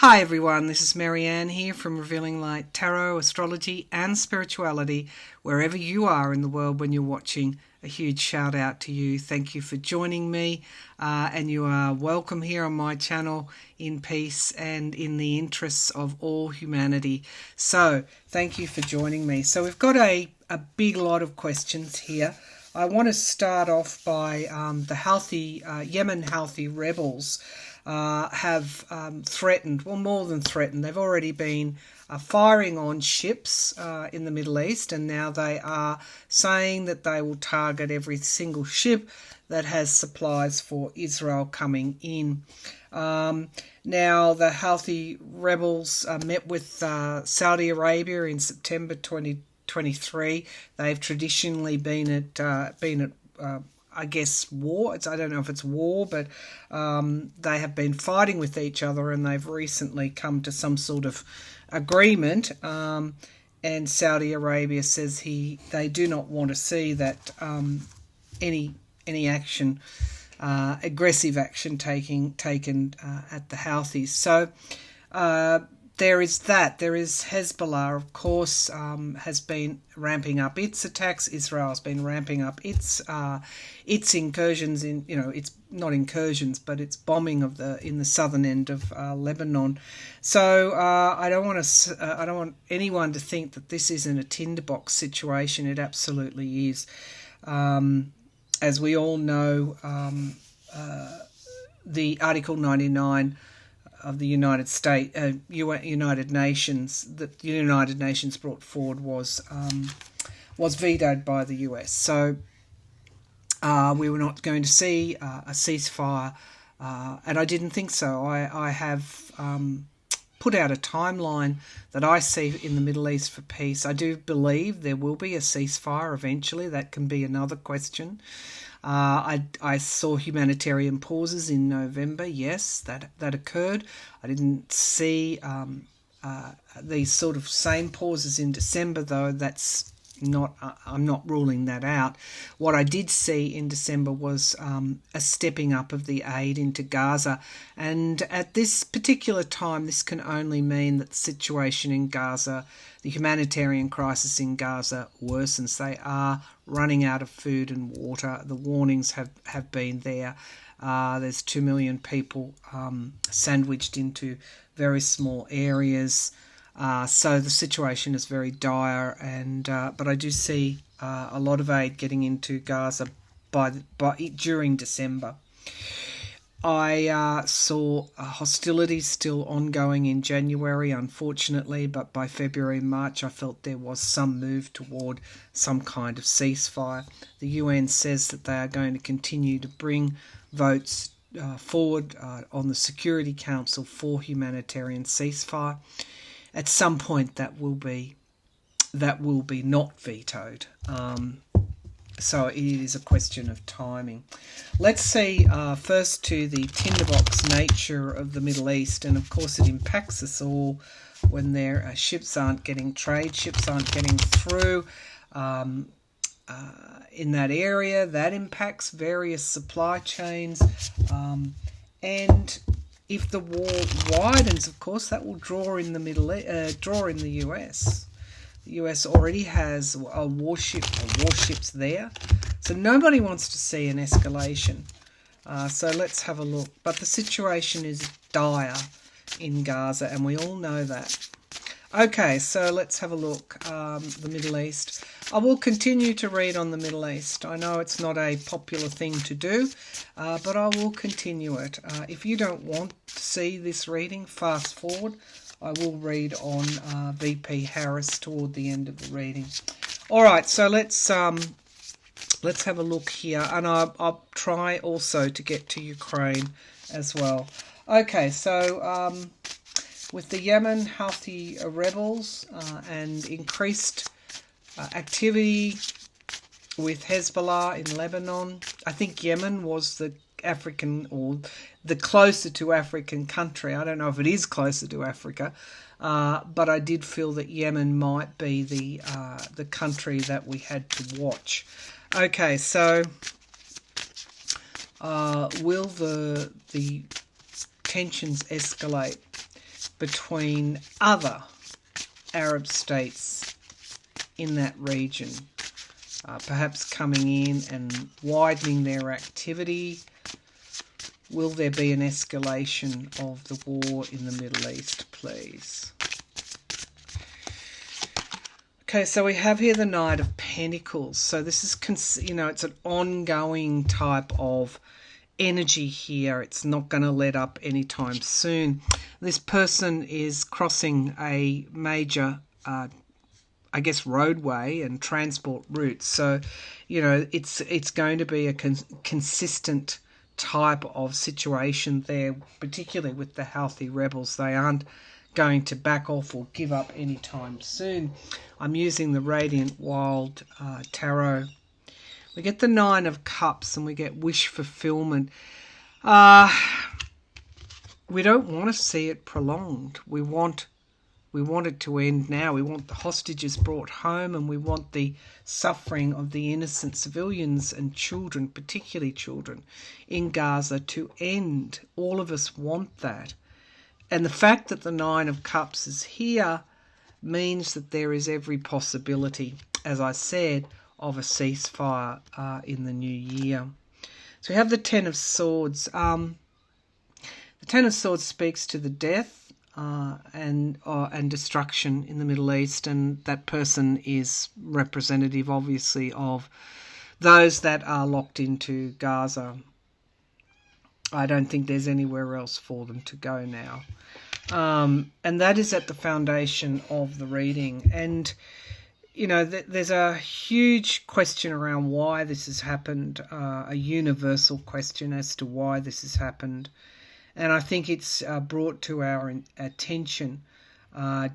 Hi everyone, this is Maryann here from Revealing Light Tarot, Astrology and Spirituality. Wherever you are in the world when you're watching, a huge shout out to you. Thank you for joining me and you are welcome here on my channel in peace and in the interests of all humanity. So thank you for joining me. So we've got a big lot of questions here. I want to start off by the Yemen Houthi rebels have threatened, well, more than threatened. They've already been firing on ships in the Middle East, and now they are saying that they will target every single ship that has supplies for Israel coming in. Now, the Houthi rebels met with Saudi Arabia in September 2023. They've traditionally been at I guess war. I don't know if it's war, but they have been fighting with each other, and they've recently come to some sort of agreement. And Saudi Arabia says they do not want to see that any action, aggressive action taken at the Houthis. So there is that. There is Hezbollah, of course, has been ramping up its attacks. Israel has been ramping up its incursions in, it's not incursions, but its bombing in the southern end of Lebanon. So I don't want anyone to think that this isn't a tinderbox situation. It absolutely is. As we all know, the Article 99 of the United Nations that the United Nations brought forward was vetoed by the US. So we were not going to see a ceasefire, and I didn't think so. I have put out a timeline that I see in the Middle East for peace. I do believe there will be a ceasefire eventually. That can be another question. I saw humanitarian pauses in November. Yes, that occurred. I didn't see these sort of same pauses in December, though. That's not. I'm not ruling that out. What I did see in December was a stepping up of the aid into Gaza, and at this particular time, this can only mean that the situation in Gaza, the humanitarian crisis in Gaza, worsens. They are running out of food and water. The warnings have been there. There's 2 million people sandwiched into very small areas. So the situation is very dire, and but I do see a lot of aid getting into Gaza during December. I saw hostilities still ongoing in January, unfortunately, but by February and March I felt there was some move toward some kind of ceasefire. The UN says that they are going to continue to bring votes forward on the Security Council for humanitarian ceasefire. At some point that will be not vetoed. So it is a question of timing. Let's see first to the tinderbox nature of the Middle East, and of course it impacts us all when their ships aren't getting through in that area. That impacts various supply chains, and if the war widens, of course, that will draw in the US. The US already has warships there, so nobody wants to see an escalation. So let's have a look. But the situation is dire in Gaza, and we all know that. Okay, so let's have a look. The Middle East. I will continue to read on the Middle East. I know it's not a popular thing to do, but I will continue it. If you don't want to see this reading, fast forward. I will read on VP Harris toward the end of the reading. All right, so let's have a look here, and I'll try also to get to Ukraine as well. Okay, so with the Yemen Houthi rebels and increased activity with Hezbollah in Lebanon, I think Yemen was the African, or the closer to African country. I don't know if it is closer to Africa, but I did feel that Yemen might be the country that we had to watch. Okay, so will the tensions escalate? between other Arab states in that region, perhaps coming in and widening their activity. Will there be an escalation of the war in the Middle East, please? Okay, so we have here the Knight of Pentacles. So this is, it's an ongoing type of energy here. It's not going to let up anytime soon. This person is crossing a major, roadway and transport route. So, it's going to be a consistent type of situation there, particularly with the healthy rebels. They aren't going to back off or give up anytime soon. I'm using the Radiant Wild Tarot. We get the Nine of Cups and we get wish fulfillment. We don't want to see it prolonged. We want it to end now. We want the hostages brought home, and we want the suffering of the innocent civilians and children, particularly children, in Gaza to end. All of us want that. And the fact that the Nine of Cups is here means that there is every possibility, as I said, of a ceasefire in the new year. So we have the Ten of Swords. The Ten of Swords speaks to the death and destruction in the Middle East, and that person is representative, obviously, of those that are locked into Gaza. I don't think there's anywhere else for them to go now. And that is at the foundation of the reading. And, there's a huge question around why this has happened, a universal question as to why this has happened. And I think it's brought to our attention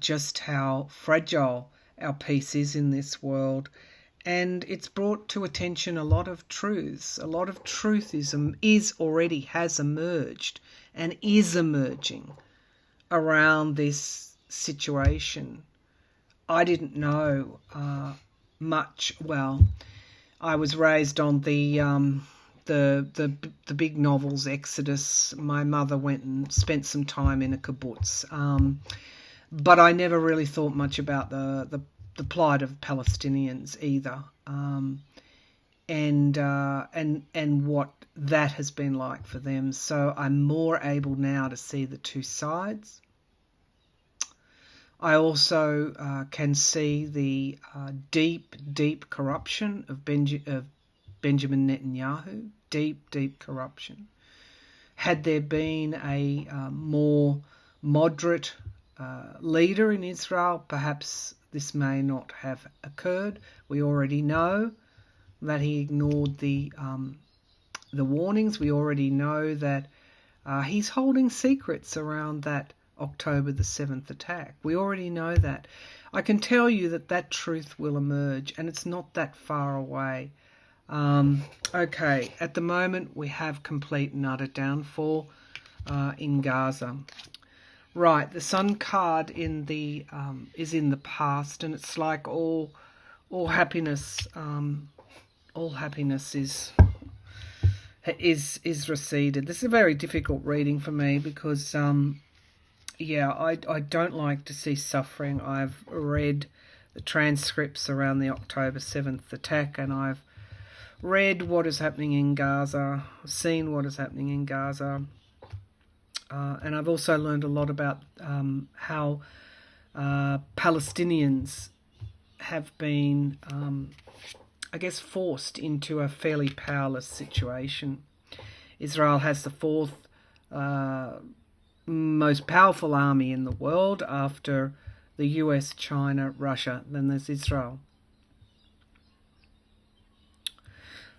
just how fragile our peace is in this world. And it's brought to attention a lot of truths. A lot of truth has emerged and is emerging around this situation. I didn't know much. Well, I was raised on the big novels, Exodus. My mother went and spent some time in a kibbutz, but I never really thought much about the plight of Palestinians either, and what that has been like for them. So I'm more able now to see the two sides. I also can see the deep corruption of Benjamin Netanyahu. Deep corruption. Had there been a more moderate leader in Israel, perhaps this may not have occurred. We already know that he ignored the warnings. We already know that he's holding secrets around that October the 7th attack. We already know that. I can tell you that truth will emerge, and it's not that far away. Okay, at the moment we have complete and utter downfall in Gaza. Right, the Sun card in the is in the past, and it's like all happiness. All happiness is receded. This is a very difficult reading for me because I don't like to see suffering. I've read the transcripts around the October 7th attack, and I've read what is happening in Gaza, seen what is happening in Gaza, and I've also learned a lot about how Palestinians have been, forced into a fairly powerless situation. Israel has the fourth most powerful army in the world after the US, China, Russia. Then there's Israel.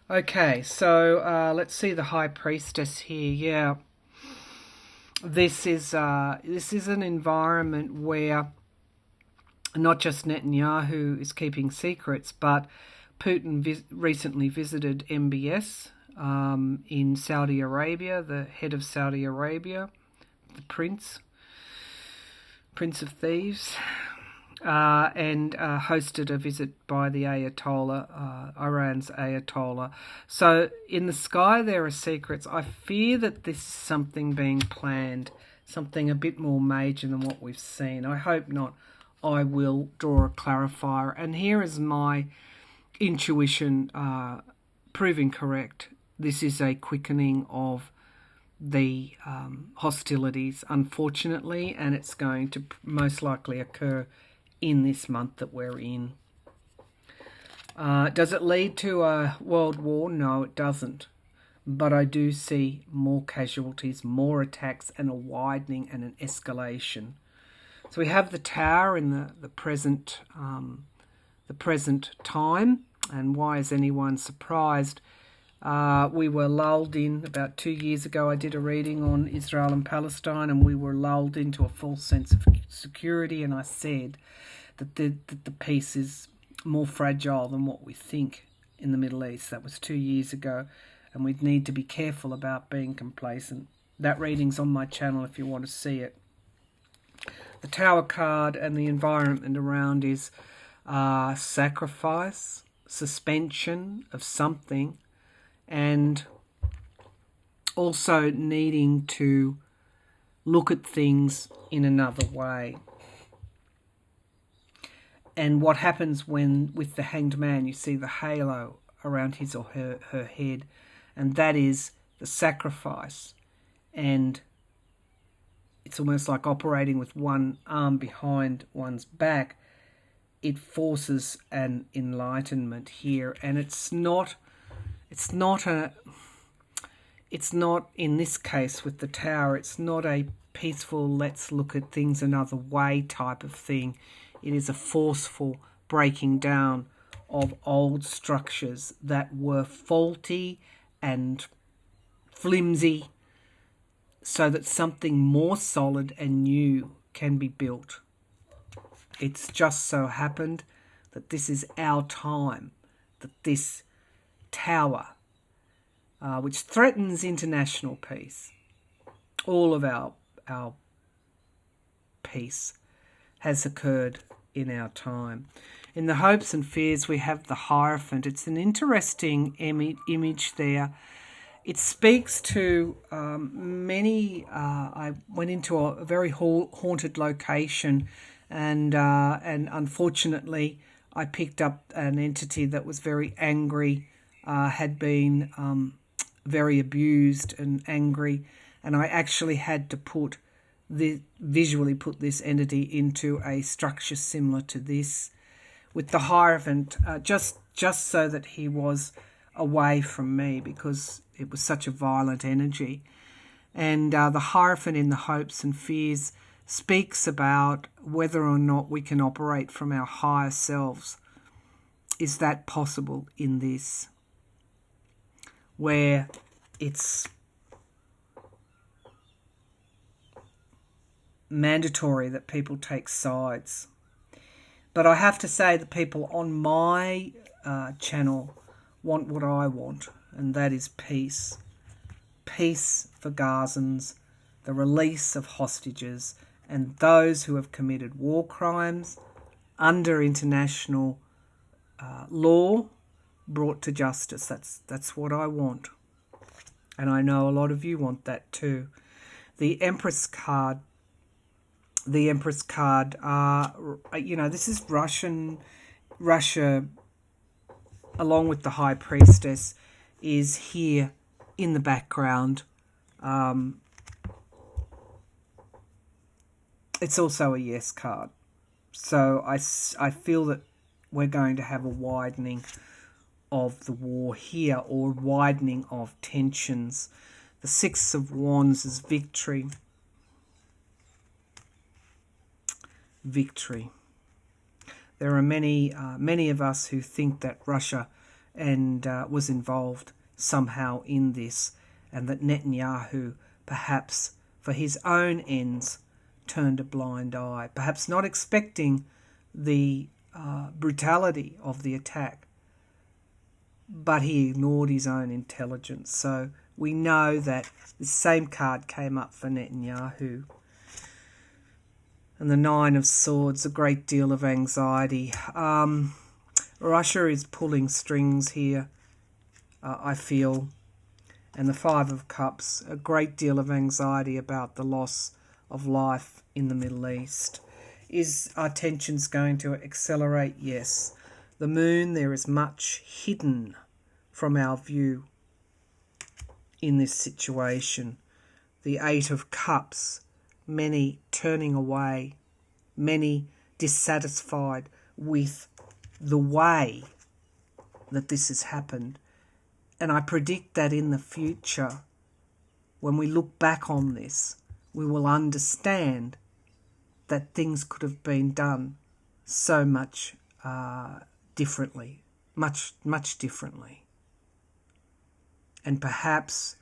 Okay, so let's see the High Priestess here. Yeah, this is an environment where not just Netanyahu is keeping secrets, but Putin recently visited MBS in Saudi Arabia, the head of Saudi Arabia, the Prince of Thieves, and hosted a visit by the Ayatollah, Iran's Ayatollah. So in the sky there are secrets. I fear that this is something being planned something a bit more major than what we've seen. I hope not. I will draw a clarifier. And here is my intuition proving correct. This is a quickening of the hostilities, unfortunately, and it's going to most likely occur in this month that we're in. Does it lead to a world war? No, it doesn't. But I do see more casualties, more attacks, and a widening and an escalation. So we have the Tower in the present time. And why is anyone surprised? We were lulled in about 2 years ago. I did a reading on Israel and Palestine, and we were lulled into a false sense of security. And I said that the peace is more fragile than what we think in the Middle East. That was 2 years ago. And we'd need to be careful about being complacent. That reading's on my channel if you want to see it. The Tower card and the environment around is sacrifice, suspension of something, and also needing to look at things in another way. And what happens when, with the Hanged Man, you see the halo around his or her head, and that is the sacrifice. And it's almost like operating with one arm behind one's back. It forces an enlightenment here, and it's not in this case with the Tower, it's not a peaceful let's look at things another way type of thing. It is a forceful breaking down of old structures that were faulty and flimsy, so that something more solid and new can be built. It's just so happened that this is our time, that this Tower, which threatens international peace, all of our peace, has occurred in our time. In the hopes and fears, we have the Hierophant. It's an interesting image there. It speaks to many. I went into a very haunted location, and unfortunately, I picked up an entity that was very angry, had been very abused and angry, and I actually had to visually put this entity into a structure similar to this, with the Hierophant, just so that he was away from me, because it was such a violent energy. And the Hierophant in the hopes and fears speaks about whether or not we can operate from our higher selves. Is that possible in this, where it's mandatory that people take sides? But I have to say the people on my channel want what I want, and that is peace. Peace for Gazans, the release of hostages, and those who have committed war crimes under international law brought to justice. That's what I want. And I know a lot of you want that too. The Empress card, this is Russia, along with the High Priestess, is here in the background. It's also a yes card. So I feel that we're going to have a widening of the war here, or widening of tensions. The Six of Wands is victory. Victory. There are many of us who think that Russia was involved somehow in this, and that Netanyahu, perhaps for his own ends, turned a blind eye, perhaps not expecting the brutality of the attack, but he ignored his own intelligence. So we know that the same card came up for Netanyahu. And the Nine of Swords, a great deal of anxiety. Russia is pulling strings here, I feel. And the Five of Cups, a great deal of anxiety about the loss of life in the Middle East. Is our tensions going to accelerate? Yes. The moon, there is much hidden from our view in this situation. The Eight of Cups, many turning away, many dissatisfied with the way that this has happened. And I predict that in the future, when we look back on this, we will understand that things could have been done so much differently, much differently. And perhaps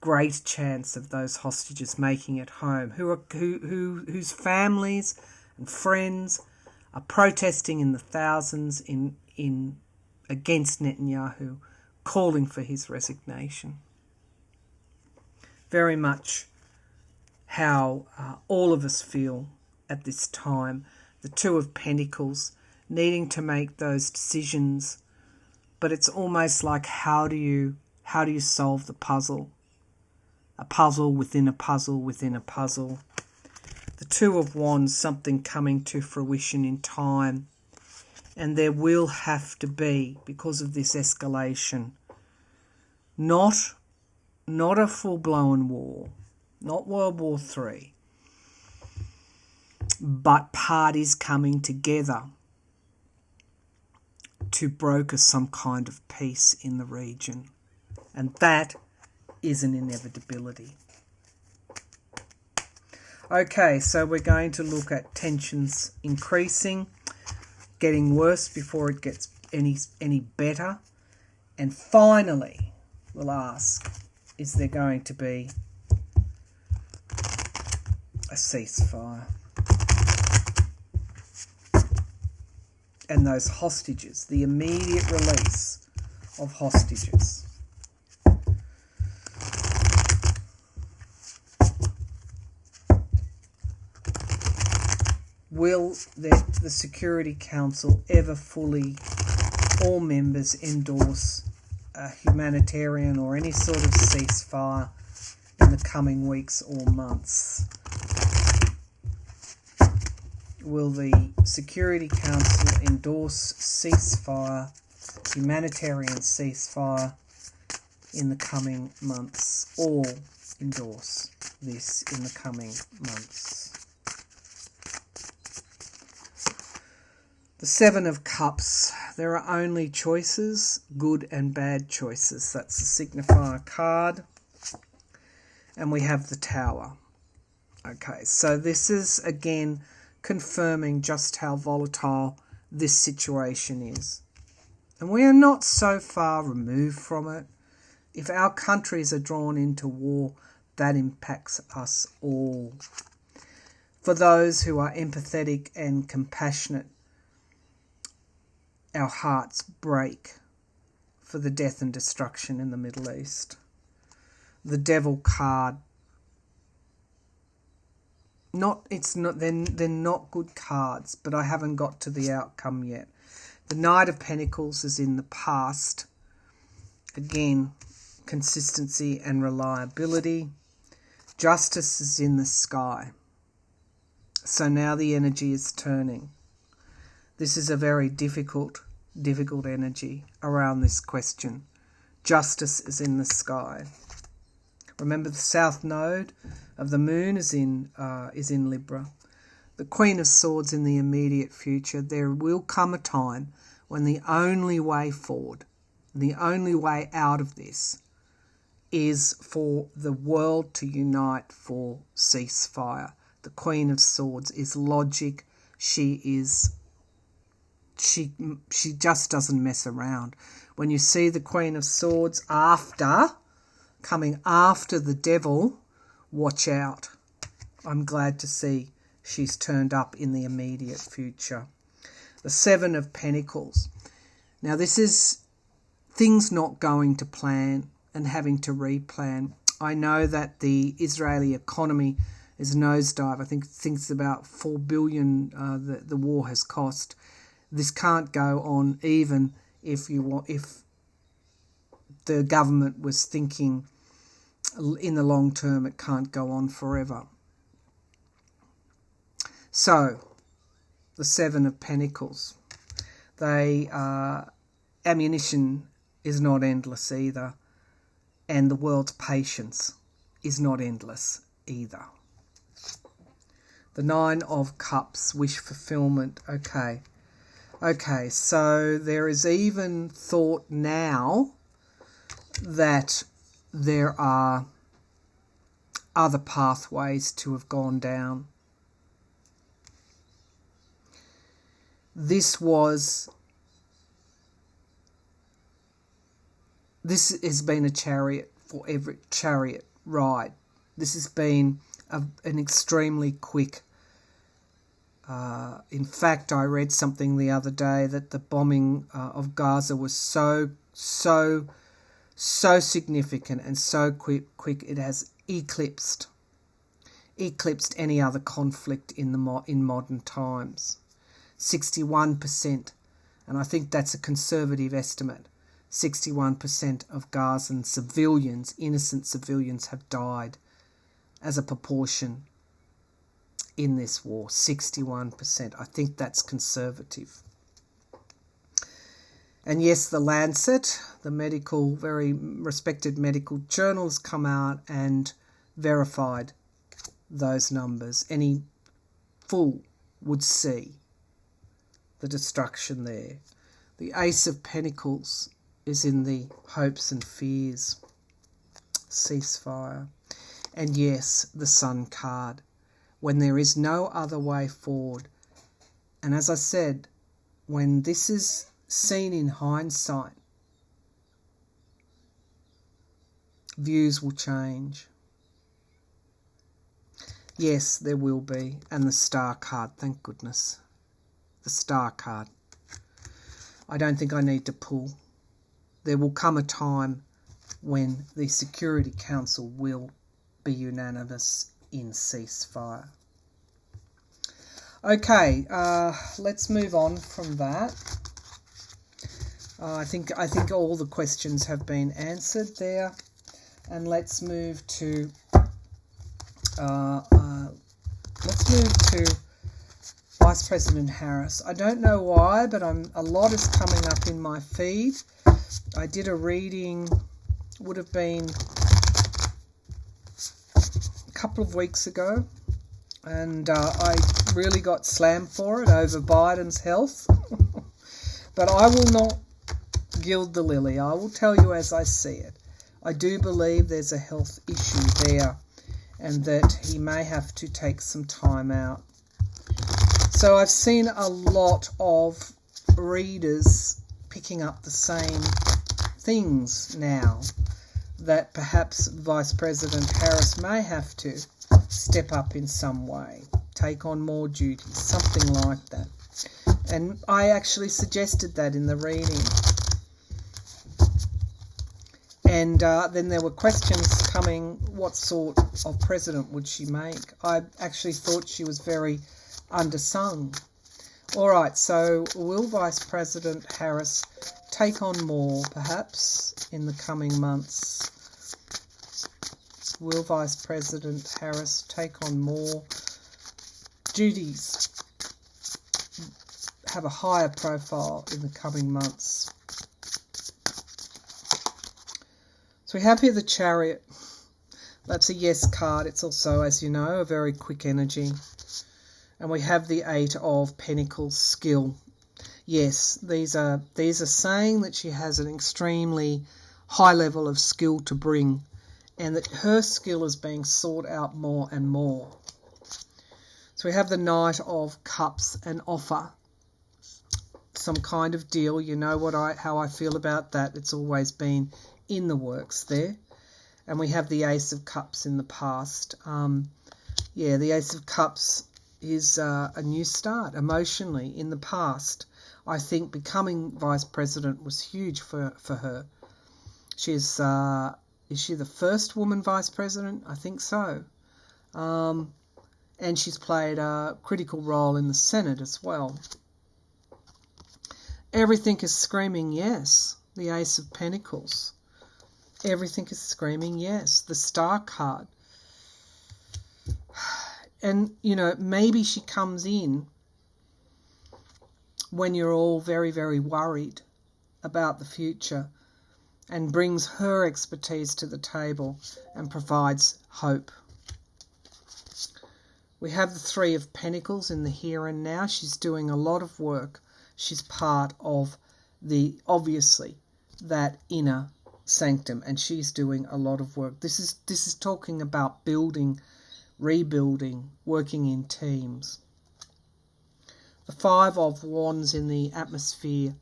great chance of those hostages making it home, whose families and friends are protesting in the thousands in against Netanyahu, calling for his resignation. Very much how all of us feel at this time. The Two of Pentacles, needing to make those decisions, but it's almost like how do you solve the puzzle? A puzzle within a puzzle within a puzzle. The Two of Wands, something coming to fruition in time. And there will have to be, because of this escalation, not a full-blown war, not World War III, but parties coming together to broker some kind of peace in the region. And that is an inevitability. Okay, so we're going to look at tensions increasing, getting worse before it gets any better. And finally, we'll ask, is there going to be a ceasefire? And those hostages, the immediate release of hostages. Will the Security Council ever fully, all members, endorse a humanitarian or any sort of ceasefire in the coming weeks or months? Will the Security Council endorse ceasefire, humanitarian ceasefire in the coming months? All endorse this in the coming months. The Seven of Cups. There are only choices, good and bad choices. That's the signifier card. And we have the Tower. Okay, so this is again confirming just how volatile this situation is. And we are not so far removed from it. If our countries are drawn into war, that impacts us all. For those who are empathetic and compassionate, our hearts break for the death and destruction in the Middle East. The Devil card. They're not good cards, but I haven't got to the outcome yet. The Knight of Pentacles is in the past. Again, consistency and reliability. Justice is in the sky. So now the energy is turning. This is a very difficult energy around this question. Justice is in the sky. Remember, the south node of the moon is in Libra. The Queen of Swords in the immediate future. There will come a time when the only way forward, the only way out of this, is for the world to unite for ceasefire. The Queen of Swords is logic. She just doesn't mess around. When you see the Queen of Swords coming after the Devil, watch out. I'm glad to see she's turned up in the immediate future. The Seven of Pentacles. Now this is things not going to plan and having to replan. I know that the Israeli economy is nosedive. I think it's about $4 billion the war has cost. This can't go on even if the government was thinking in the long term. It can't go on forever. So, the Seven of Pentacles. Ammunition is not endless either. And the world's patience is not endless either. The Nine of Cups, wish fulfillment. Okay, so there is even thought now that there are other pathways to have gone down. This has been a chariot ride. This has been an extremely quick. In fact, I read something the other day that the bombing of Gaza was so significant and so quick it has eclipsed any other conflict in modern times. 61%, and I think that's a conservative estimate. 61% of Gazan civilians, innocent civilians, have died as a proportion in this war. 61%. I think that's conservative. And yes, the Lancet, the very respected medical journal, has come out and verified those numbers. Any fool would see the destruction there. The Ace of Pentacles is in the hopes and fears, ceasefire. And yes, the Sun card, when there is no other way forward. And as I said, when this is seen in hindsight, views will change. Yes, there will be. And the Star card, thank goodness. The Star card. I don't think I need to pull. There will come a time when the Security Council will be unanimous in ceasefire. Okay, let's move on from that. I think all the questions have been answered there, and let's move to Vice President Harris. I don't know why, but a lot is coming up in my feed. I did a reading, would have been a couple of weeks ago, and I really got slammed for it over Biden's health. But I will not gild the lily. I will tell you as I see it. I do believe there's a health issue there, and that he may have to take some time out. So I've seen a lot of readers picking up the same things now, that perhaps Vice President Harris may have to step up in some way, take on more duties, something like that. And I actually suggested that in the reading. And then there were questions coming, what sort of president would she make? I actually thought she was very undersung. All right, so will Vice President Harris take on more, perhaps, in the coming months? Will Vice President Harris take on more duties, have a higher profile in the coming months? So we have here the Chariot. That's a yes card. It's also, as you know, a very quick energy. And we have the Eight of Pentacles, skill. Yes, these are saying that she has an extremely high level of skill to bring, and that her skill is being sought out more and more. So we have the Knight of Cups, an offer, some kind of deal. You know how I feel about that. It's always been in the works there. And we have the Ace of Cups in the past. The Ace of Cups is a new start emotionally. In the past, I think becoming Vice President was huge for her. Is she the first woman Vice President? I think so. And she's played a critical role in the Senate as well. Everything is screaming yes. The Ace of Pentacles. Everything is screaming yes. The Star card. And, you know, maybe she comes in when you're all very, very worried about the future and brings her expertise to the table and provides hope. We have the Three of Pentacles in the here and now. She's doing a lot of work. She's part of obviously, that inner sanctum, and she's doing a lot of work. This is talking about building, rebuilding, working in teams. The Five of Wands in the atmosphere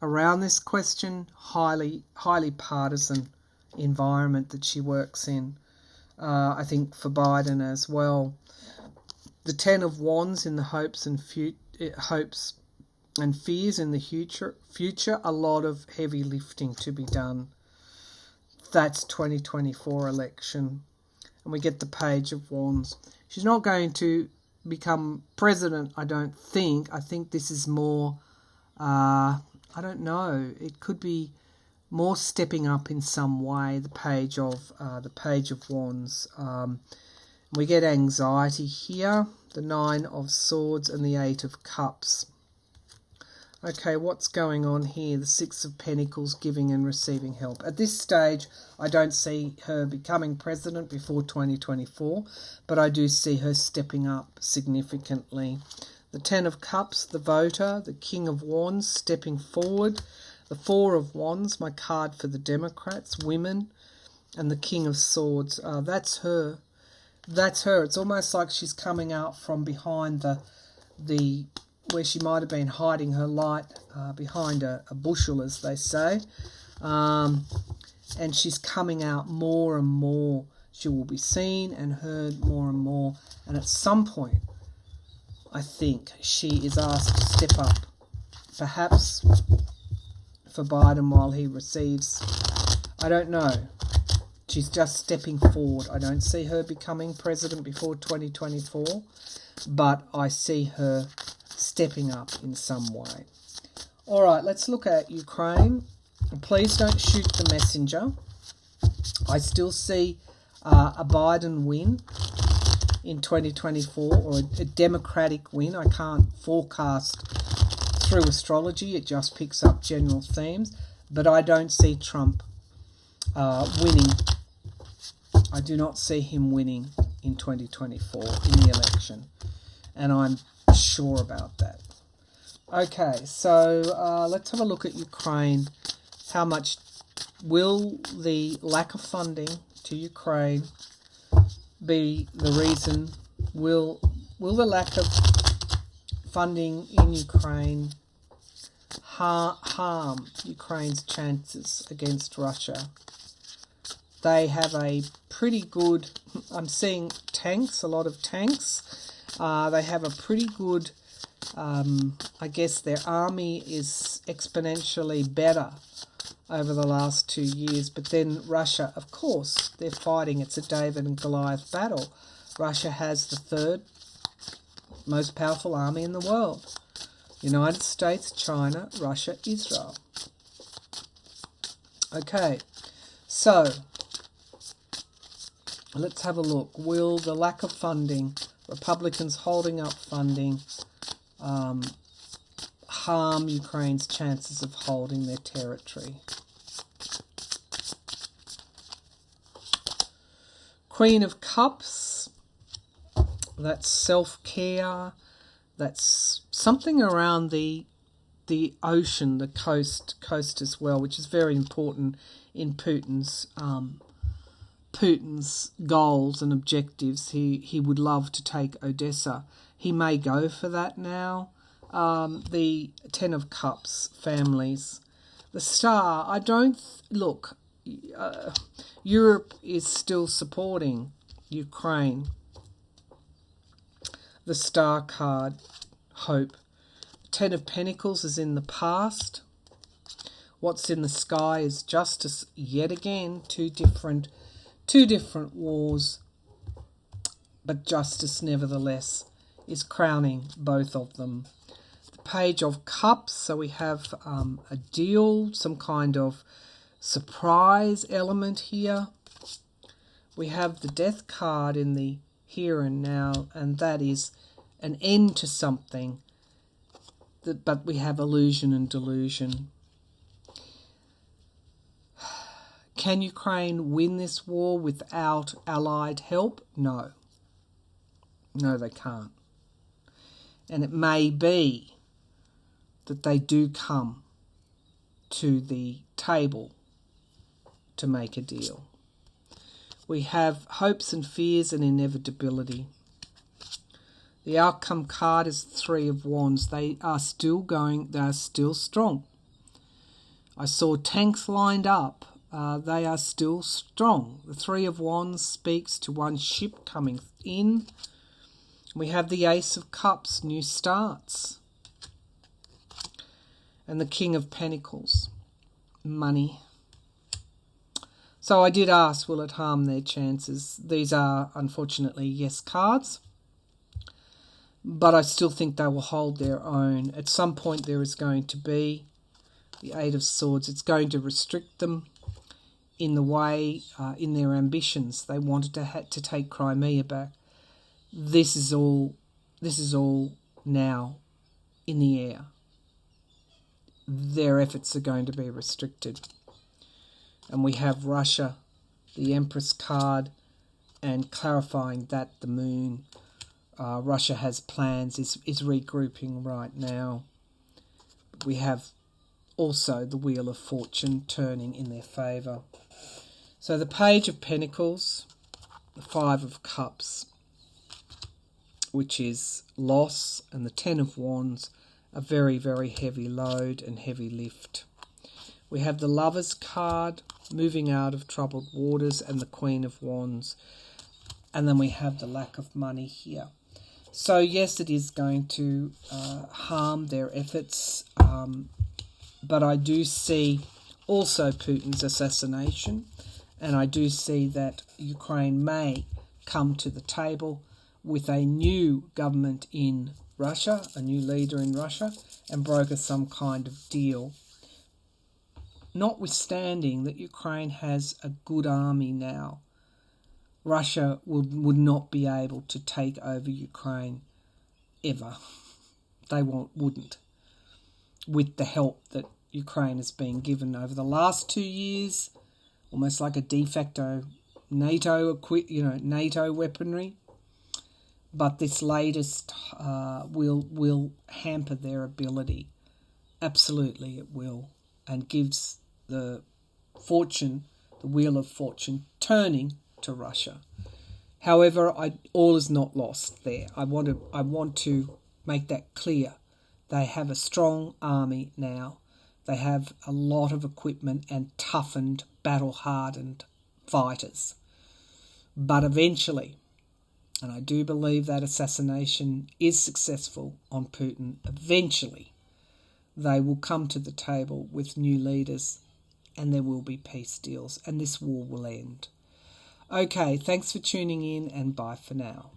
around this question, highly partisan environment that she works in. I think for Biden as well. The Ten of Wands in the hopes and fears in the future. A lot of heavy lifting to be done. That's 2024 election. And we get the Page of Wands. She's not going to become president, I don't think. I think this is more, I don't know. It could be more stepping up in some way. The Page of Wands. We get anxiety here. The Nine of Swords and the Eight of Cups. Okay, what's going on here? The Six of Pentacles, giving and receiving help. At this stage, I don't see her becoming president before 2024, but I do see her stepping up significantly. The Ten of Cups, the voter, the King of Wands stepping forward. The Four of Wands, my card for the Democrats, women, and the King of Swords. That's her. That's her. It's almost like she's coming out from behind the where she might have been hiding her light behind a bushel, as they say. And she's coming out more and more. She will be seen and heard more and more. And at some point, I think she is asked to step up. Perhaps for Biden while he receives. I don't know. She's just stepping forward. I don't see her becoming president before 2024. But I see her stepping up in some way. All right, let's look at Ukraine. Please don't shoot the messenger. I still see a Biden win in 2024, or a Democratic win. I can't forecast through astrology. It just picks up general themes. But I don't see Trump winning. I do not see him winning in 2024 in the election. And I'm sure about that. Okay, so let's have a look at Ukraine. How much will the lack of funding to Ukraine be the reason? Will the lack of funding in Ukraine harm Ukraine's chances against Russia? They have a pretty good, I'm seeing tanks, a lot of tanks. They have a pretty good, I guess their army is exponentially better over the last 2 years. But then Russia, of course, they're fighting. It's a David and Goliath battle. Russia has the third most powerful army in the world. United States, China, Russia, Israel. Okay, so let's have a look. Will the lack of funding, Republicans holding up funding, harm Ukraine's chances of holding their territory? Queen of Cups, that's self-care, that's something around the ocean, the coast as well, which is very important in Putin's goals and objectives. He would love to take Odessa. He may go for that now. The Ten of Cups, families. The Star, I don't... Look, Europe is still supporting Ukraine. The Star card, hope. Ten of Pentacles is in the past. What's in the sky is justice yet again. Two different wars, but justice nevertheless is crowning both of them. The Page of Cups, so we have a deal, some kind of surprise element here. We have the Death card in the here and now, and that is an end to something, but we have illusion and delusion. Can Ukraine win this war without Allied help? No. No, they can't. And it may be that they do come to the table to make a deal. We have hopes and fears and inevitability. The outcome card is 3 of Wands. They are still going, they are still strong. I saw tanks lined up. They are still strong. The 3 of Wands speaks to one ship coming in. We have the Ace of Cups, new starts. And the King of Pentacles, money. So I did ask, will it harm their chances? These are, unfortunately, yes cards. But I still think they will hold their own. At some point there is going to be the 8 of Swords. It's going to restrict them in the way, in their ambitions. They wanted to take Crimea back. This is all now in the air. Their efforts are going to be restricted. And we have Russia, the Empress card, and clarifying that the Moon, Russia has plans, is regrouping right now. We have also the Wheel of Fortune turning in their favour. So the Page of Pentacles, the 5 of Cups, which is loss, and the 10 of Wands, a very, very heavy load and heavy lift. We have the Lovers card, moving out of troubled waters, and the Queen of Wands. And then we have the lack of money here. So yes, it is going to harm their efforts, but I do see also Putin's assassination, and I do see that Ukraine may come to the table with a new government in Russia, a new leader in Russia, and broker some kind of deal. Notwithstanding that Ukraine has a good army now, Russia would not be able to take over Ukraine ever. They wouldn't. With the help that Ukraine has been given over the last 2 years, almost like a de facto NATO weaponry. But this latest will hamper their ability. Absolutely it will. And gives the Wheel of Fortune, turning to Russia. However, all is not lost there. I want to make that clear. They have a strong army now. They have a lot of equipment and toughened, battle-hardened fighters. But eventually, and I do believe that assassination is successful on Putin, eventually they will come to the table with new leaders and there will be peace deals and this war will end. Okay, thanks for tuning in and bye for now.